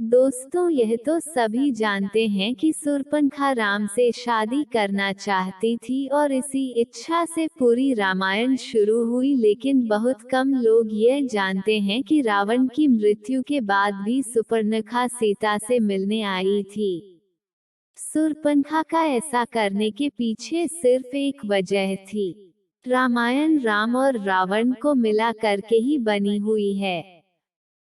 दोस्तों, यह तो सभी जानते हैं कि शूर्पणखा राम से शादी करना चाहती थी और इसी इच्छा से पूरी रामायण शुरू हुई, लेकिन बहुत कम लोग यह जानते हैं कि रावण की मृत्यु के बाद भी शूर्पणखा सीता से मिलने आई थी। शूर्पणखा का ऐसा करने के पीछे सिर्फ एक वजह थी। रामायण राम और रावण को मिला करके ही बनी हुई है।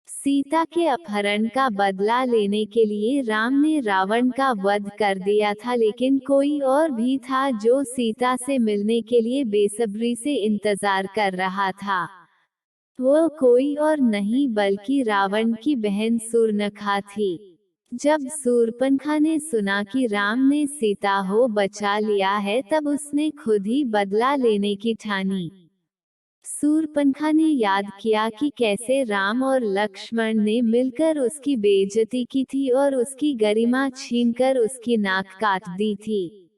सीता के अपहरण का बदला लेने के लिए राम ने रावण का वध कर दिया था, लेकिन कोई और भी था जो सीता से मिलने के लिए बेसब्री से इंतजार कर रहा था। वो कोई और नहीं बल्कि रावण की बहन शूर्पणखा थी। जब शूर्पणखा ने सुना कि राम ने सीता को बचा लिया है, तब उसने खुद ही बदला लेने की ठानी। शूर्पणखा ने याद किया कि कैसे राम और लक्ष्मण ने मिलकर उसकी बेइज्जती की थी और उसकी गरिमा छीनकर उसकी नाक काट दी थी।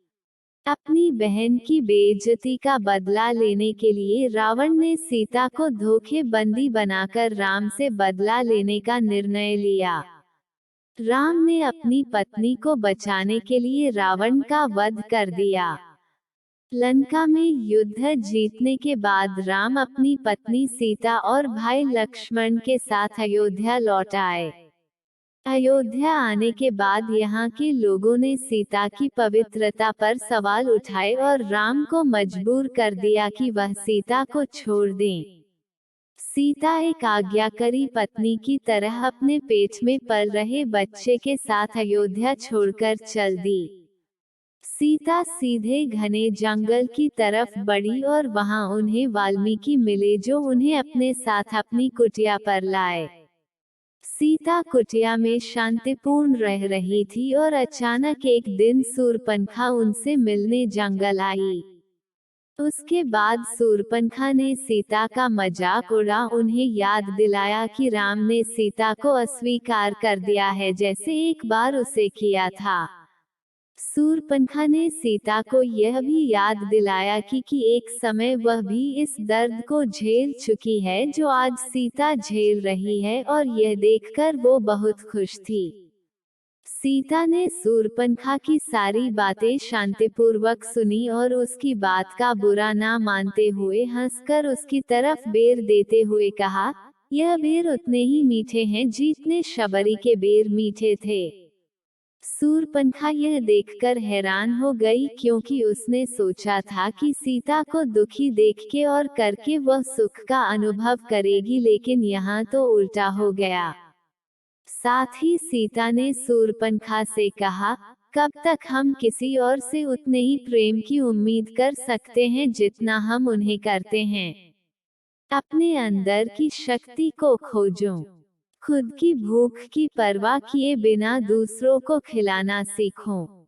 अपनी बहन की बेइज्जती का बदला लेने के लिए रावण ने सीता को धोखेबंदी बनाकर राम से बदला लेने का निर्णय लिया। राम ने अपनी पत्नी को बचाने के लिए रावण का वध कर दिया। लंका में युद्ध जीतने के बाद राम अपनी पत्नी सीता और भाई लक्ष्मण के साथ अयोध्या लौट आए। अयोध्या आने के बाद यहाँ के लोगों ने सीता की पवित्रता पर सवाल उठाए और राम को मजबूर कर दिया कि वह सीता को छोड़ दें। सीता एक आज्ञाकारी पत्नी की तरह अपने पेट में पल रहे बच्चे के साथ अयोध्या छोड़कर चल दी। सीता सीधे घने जंगल की तरफ बढ़ी और वहां उन्हें वाल्मीकि मिले, जो उन्हें अपने साथ अपनी कुटिया पर लाए। सीता कुटिया में शांतिपूर्ण रह रही थी और अचानक एक दिन शूर्पणखा उनसे मिलने जंगल आई। उसके बाद शूर्पणखा ने सीता का मजाक उड़ा, उन्हें याद दिलाया कि राम ने सीता को अस्वीकार कर दिया है, जैसे एक बार उसे किया था। शूर्पणखा ने सीता को यह भी याद दिलाया कि एक समय वह भी इस दर्द को झेल चुकी है जो आज सीता झेल रही है, और यह देखकर वो बहुत खुश थी। सीता ने शूर्पणखा की सारी बातें शांतिपूर्वक सुनी और उसकी बात का बुरा ना मानते हुए हंसकर उसकी तरफ बेर देते हुए कहा, यह बेर उतने ही मीठे हैं जितने शबरी के बेर मीठे थे। शूर्पणखा यह देखकर हैरान हो गई, क्योंकि उसने सोचा था कि सीता को दुखी देख के और करके वह सुख का अनुभव करेगी, लेकिन यहाँ तो उल्टा हो गया। साथ ही सीता ने शूर्पणखा से कहा, कब तक हम किसी और से उतने ही प्रेम की उम्मीद कर सकते हैं जितना हम उन्हें करते हैं। अपने अंदर की शक्ति को खोजो। खुद की भूख की परवाह किए बिना दूसरों को खिलाना सीखो।